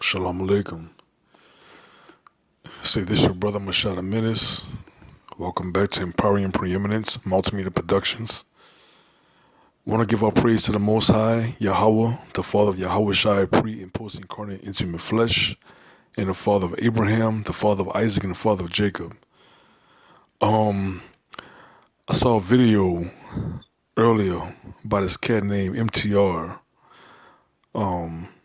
Shalom Alaikum. Say this your brother Mashada Menace. Welcome back to Empowering Preeminence, Multimedia Productions. Want to give our praise to the Most High, Yahweh, the Father of Yahweh Shai, pre and post incarnate into human flesh, and the Father of Abraham, the Father of Isaac, and the Father of Jacob. I saw a video earlier by this cat named MTR.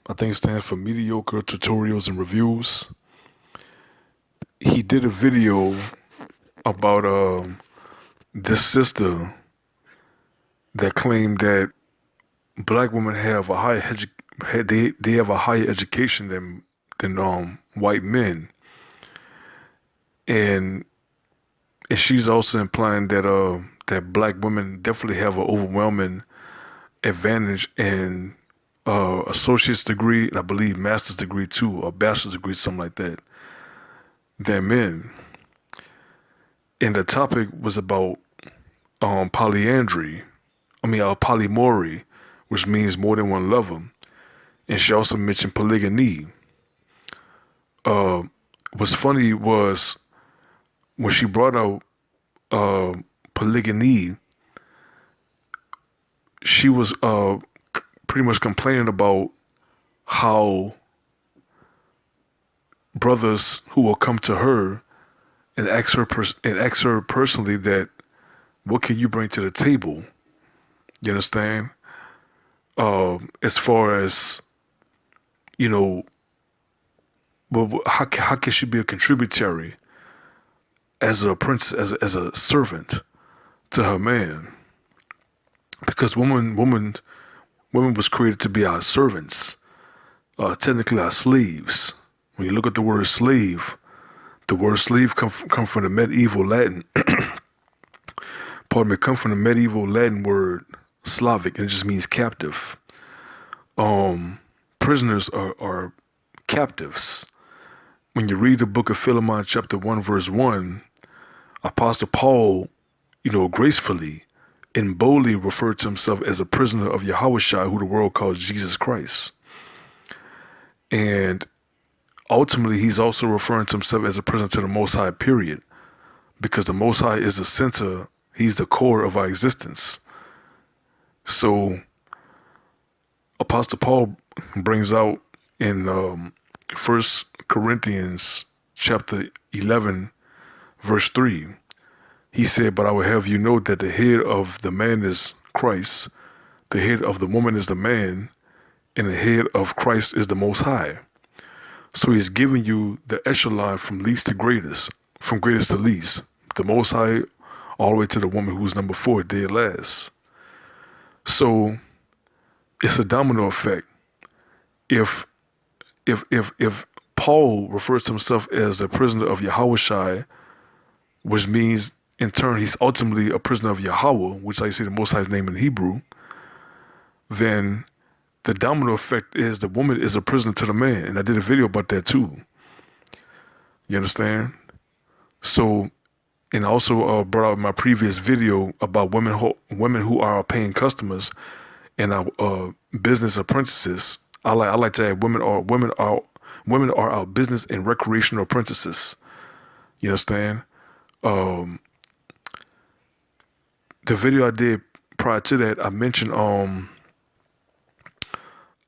I think it stands for Mediocre Tutorials and Reviews. He did a video about this sister that claimed that black women have a they have a higher education than white men, and she's also implying that that black women definitely have an overwhelming advantage in associate's degree, and I believe master's degree too, or bachelor's degree, something like that, than men. And the topic was about polyamory, which means more than one lover. And she also mentioned polygamy. What's funny was when she brought out polygamy, she was pretty much complaining about how brothers who will come to her and ask her personally that, what can you bring to the table? You understand? As far as, well, how can she be a contributory as a princess, as a servant to her man? Because women was created to be our servants, technically our slaves. When you look at the word slave come from the medieval Latin. Come from the medieval Latin word Slavic, and it just means captive. Prisoners are captives. When you read the book of Philemon, chapter 1, verse 1, Apostle Paul, gracefully and boldly referred to himself as a prisoner of Yahweh Shai, who the world calls Jesus Christ. And ultimately, he's also referring to himself as a prisoner to the Most High, period. Because the Most High is the center, he's the core of our existence. So, Apostle Paul brings out in 1 Corinthians chapter 11, verse 3, he said, "But I will have you know that the head of the man is Christ, the head of the woman is the man, and the head of Christ is the Most High." So he's giving you the echelon from least to greatest, from greatest to least. The Most High all the way to the woman who's number 4, dead last. So it's a domino effect. If Paul refers to himself as a prisoner of Yahweh Shai, which means in turn he's ultimately a prisoner of Yahweh, which I say the Most High's name in Hebrew, then the domino effect is the woman is a prisoner to the man. And I did a video about that too. You understand? So, and I also brought out my previous video about women who are our paying customers and our business apprentices. I like to add women are our business and recreational apprentices. You understand? The video I did prior to that, I mentioned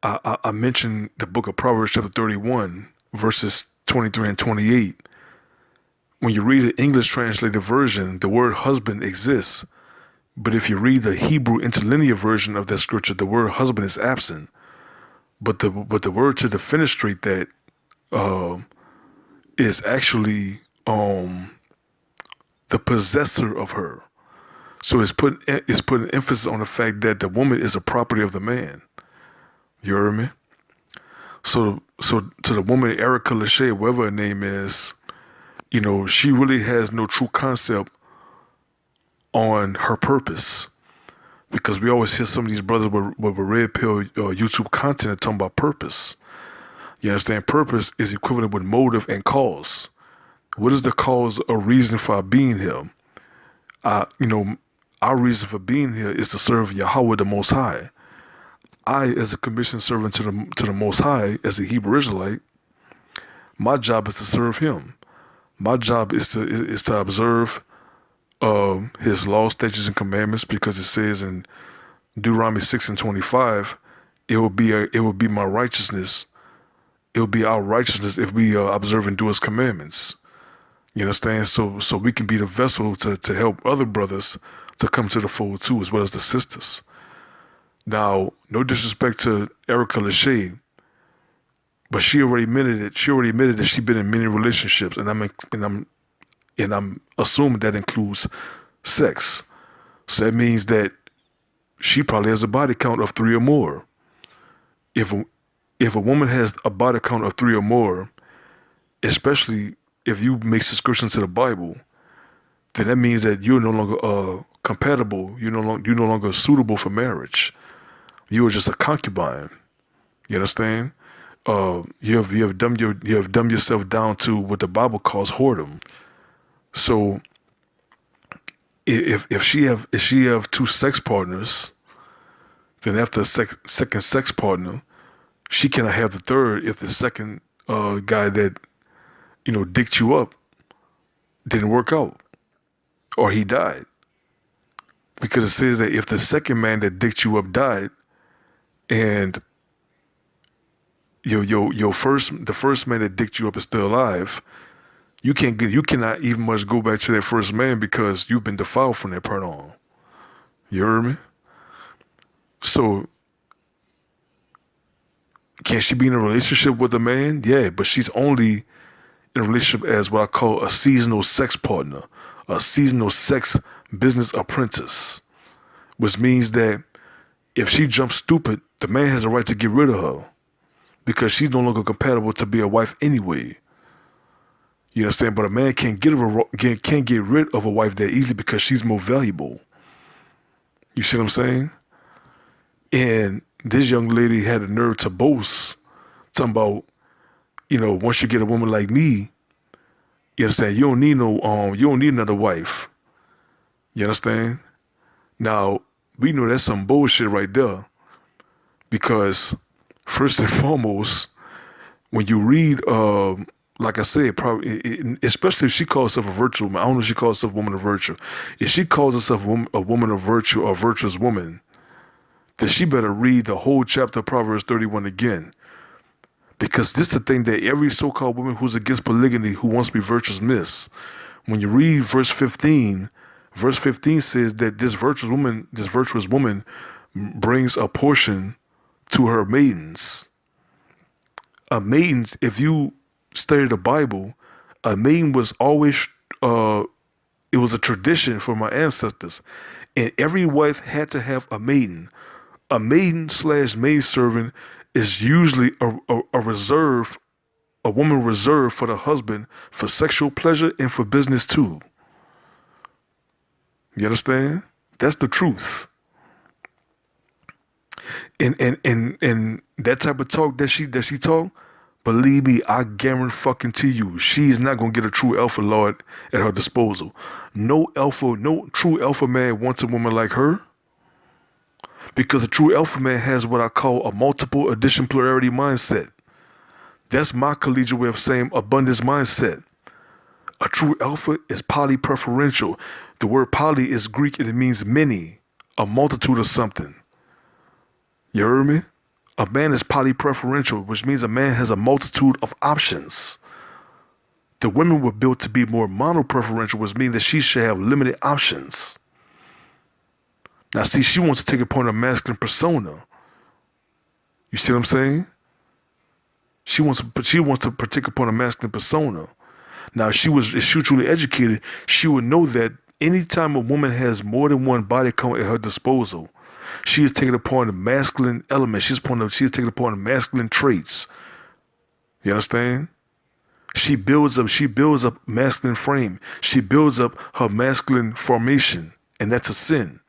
I mentioned the book of Proverbs chapter 31, verses 23 and 28. When you read the English translated version, the word husband exists. But if you read the Hebrew interlinear version of that scripture, the word husband is absent. But the word to defenestrate that is actually the possessor of her. So it's putting emphasis on the fact that the woman is a property of the man. You heard me? So to the woman, Erica Lachey, whatever her name is, she really has no true concept on her purpose. Because we always hear some of these brothers with red pill YouTube content talking about purpose. You understand? Purpose is equivalent with motive and cause. What is the cause or reason for our being here? Our reason for being here is to serve Yahweh the Most High. I, as a commissioned servant to the Most High, as a Hebrew Israelite, My job is to serve him. My job is to observe his laws, statutes, and commandments, because it says in Deuteronomy 6:25, it will be my righteousness. It will be our righteousness if we observe and do his commandments. You understand? So we can be the vessel to help other brothers to come to the fold too, as well as the sisters. Now, no disrespect to Erica Lachey, but she already admitted it. She already admitted that she's been in many relationships, and I'm assuming that includes sex. So that means that she probably has a body count of 3 or more. If a woman has a body count of 3 or more, especially if you make subscription to the Bible, then that means that you're no longer compatible. You're no longer suitable for marriage. You are just a concubine. You understand? You have dumbed yourself down to what the Bible calls whoredom. So if she have 2 sex partners, then after a second sex partner, she cannot have the third if the second guy that dicked you up didn't work out or he died. Because it says that if the second man that dicked you up died, and the first man that dicked you up is still alive, you cannot even much go back to that first man because you've been defiled from that point on. You heard me? So can she be in a relationship with a man? Yeah, but she's only in a relationship as what I call a seasonal sex partner, a seasonal sex business apprentice, which means that if she jumps stupid, the man has a right to get rid of her because she's no longer compatible to be a wife anyway. You understand? But a man can't get rid of a wife that easily because she's more valuable. You see what I'm saying? And this young lady had the nerve to boast, talking about, once you get a woman like me, you understand, you don't need another wife. You understand? Now, we know that's some bullshit right there. Because first and foremost, when you read, like I said, probably, especially if she calls herself a virtuous woman, I don't know if she calls herself a woman of virtue. If she calls herself a woman of virtue or a virtuous woman, then she better read the whole chapter of Proverbs 31 again. Because this is the thing that every so-called woman who's against polygamy, who wants to be virtuous, miss. When you read verse 15 says that this virtuous woman brings a portion to her maidens. A maiden, if you study the Bible, a maiden was always, it was a tradition for my ancestors. And every wife had to have a maiden. A maiden / maidservant is usually a reserve, a woman reserved for the husband for sexual pleasure and for business too. You understand? That's the truth. And that type of talk that she talk, believe me, I guarantee you, she's not gonna get a true alpha lord at her disposal. No true alpha man wants a woman like her. Because a true alpha man has what I call a multiple addition plurality mindset. That's my collegiate way of saying abundance mindset. A true alpha is polypreferential. The word poly is Greek and it means many, a multitude of something. You heard me? A man is polypreferential, which means a man has a multitude of options. The women were built to be more monopreferential, which means that she should have limited options. Now, see, she wants to take upon a masculine persona. You see what I'm saying? She wants to partake upon a masculine persona. Now, if she was truly educated, she would know that anytime a woman has more than one body count at her disposal, she is taking upon the masculine element. She is taking upon the masculine traits. You understand? She builds up masculine frame. She builds up her masculine formation, and that's a sin.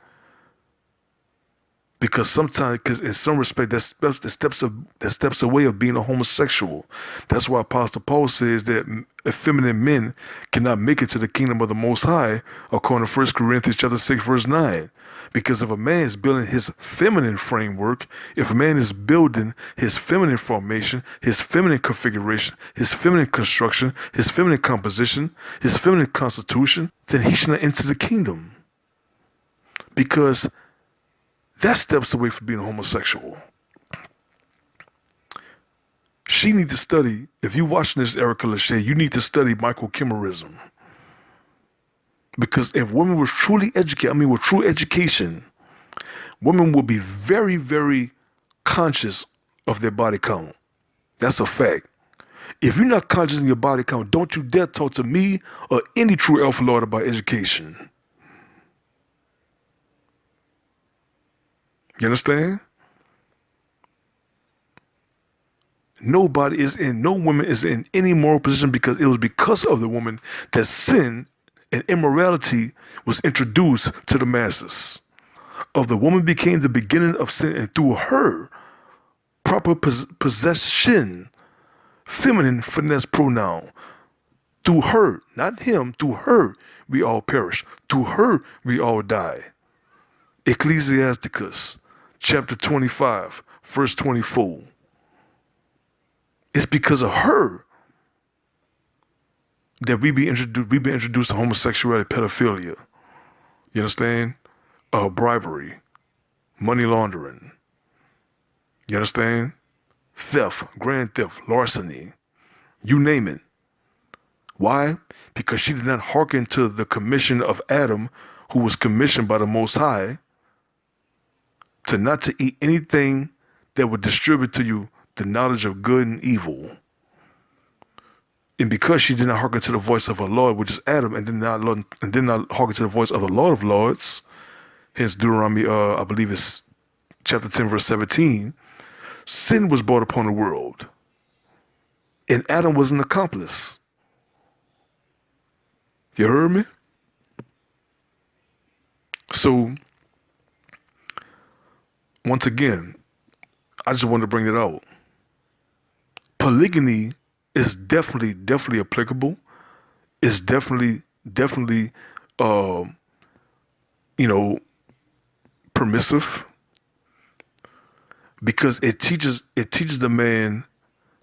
Because sometimes, because in some respect, that steps away of being a homosexual. That's why Apostle Paul says that effeminate men cannot make it to the kingdom of the Most High, according to 1 Corinthians chapter 6, verse 9. Because if a man is building his feminine framework, if a man is building his feminine formation, his feminine configuration, his feminine construction, his feminine composition, his feminine constitution, then he should not enter the kingdom. Because that steps away from being a homosexual. She needs to study, if you're watching this, Erica Lachey, you need to study microchimerism. Because if women were truly educated, with true education, women will be very, very conscious of their body count. That's a fact. If you're not conscious of your body count, don't you dare talk to me or any true alpha lord about education. You understand? No woman is in any moral position because it was because of the woman that sin and immorality was introduced to the masses. Of the woman became the beginning of sin, and through her proper possession, feminine finesse pronoun, through her, not him, through her we all perish. Through her we all die. Ecclesiasticus chapter 25, verse 24. It's because of her that we've been introduced to homosexuality, pedophilia. You understand? Bribery, money laundering. You understand? Theft, grand theft, larceny. You name it. Why? Because she did not hearken to the commission of Adam, who was commissioned by the Most High, to not to eat anything that would distribute to you the knowledge of good and evil. And because she did not hearken to the voice of her Lord, which is Adam, and did not hearken to the voice of the Lord of Lords, hence Deuteronomy, I believe it's chapter 10, verse 17, sin was brought upon the world. And Adam was an accomplice. You heard me? So, once again, I just wanted to bring it out. Polygamy is definitely applicable. It's definitely, permissive, because it teaches the man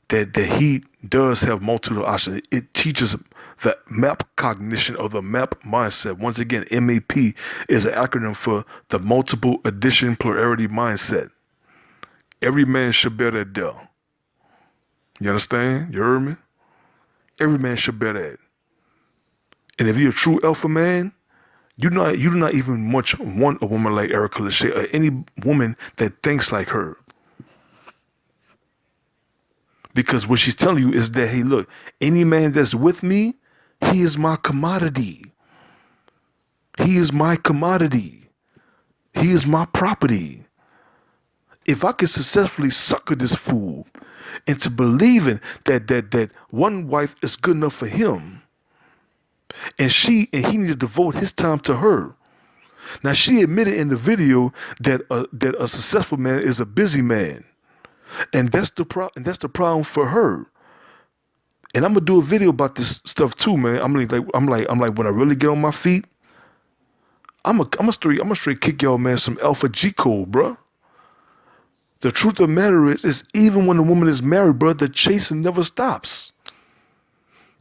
that he does have multiple options. It teaches the MAP cognition, or the MAP mindset. Once again, MAP is an acronym for the multiple addition plurality mindset. Every man should bear that there. You understand? You heard me? Every man should bear that. And if you're a true alpha man, you do not even much want a woman like Erica Lachey, or any woman that thinks like her. Because what she's telling you is that, hey, look, any man that's with me, he is my commodity. He is my commodity. He is my property. If I can successfully sucker this fool into believing that one wife is good enough for him, and he need to devote his time to her. Now, she admitted in the video that a successful man is a busy man, and that's the problem for her. And I'm gonna do a video about this stuff too, man. I'm like when I really get on my feet, I'm a straight kick y'all, man, some alpha G code, bruh. The truth of the matter is even when the woman is married, bruh, the chasing never stops.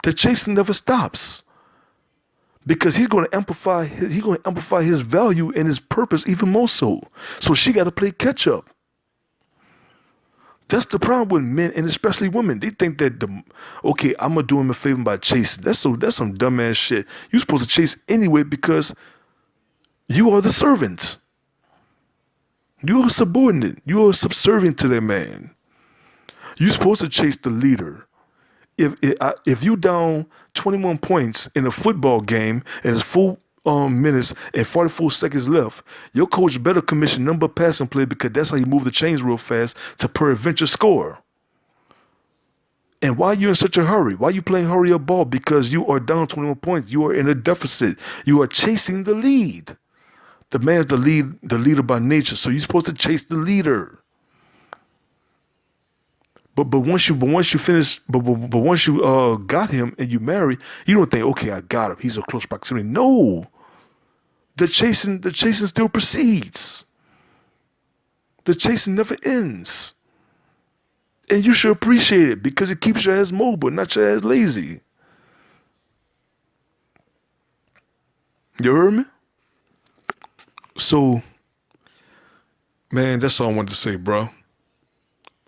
The chasing never stops. Because he's going to amplify his value and his purpose even more so. So she got to play catch up. That's the problem with men, and especially women. They think that I'm gonna do him a favor by chasing. That's some dumbass shit. You're supposed to chase anyway because you are the servant. You are subordinate. You are subservient to that man. You're supposed to chase the leader. If you down 21 points in a football game and it's 4 minutes and 44 seconds left, your coach better commission number passing play, because that's how you move the chains real fast to peradventure score. And why are you in such a hurry? Why are you playing hurry up ball? Because you are down 21 points. You are in a deficit. You are chasing the lead. The man's the leader by nature. So you're supposed to chase the leader. But once you finish, but once you got him and you marry, you don't think, okay, I got him. He's a close proximity. No, the chasing still proceeds. The chasing never ends, and you should appreciate it because it keeps your ass mobile, not your ass lazy. You heard me? So, man, that's all I wanted to say, bro.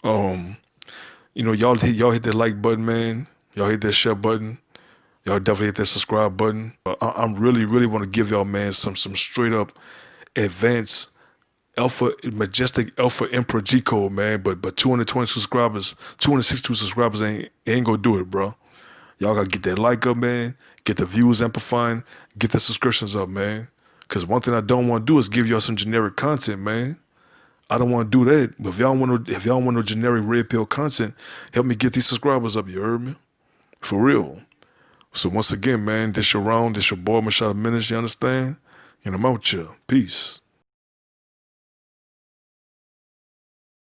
Y'all hit that like button, man. Y'all hit that share button. Y'all definitely hit that subscribe button. I'm really, really want to give y'all, man, some straight up advanced majestic alpha emperor G code, man. But 220 subscribers, 262 subscribers ain't gonna do it, bro. Y'all gotta get that like up, man. Get the views amplifying. Get the subscriptions up, man. Cause one thing I don't want to do is give y'all some generic content, man. I don't want to do that. But if y'all want no generic red pill content, help me get these subscribers up. You heard me? For real. So once again, man, this your boy, Mashada Minutes, you understand? And I'm out here. Peace.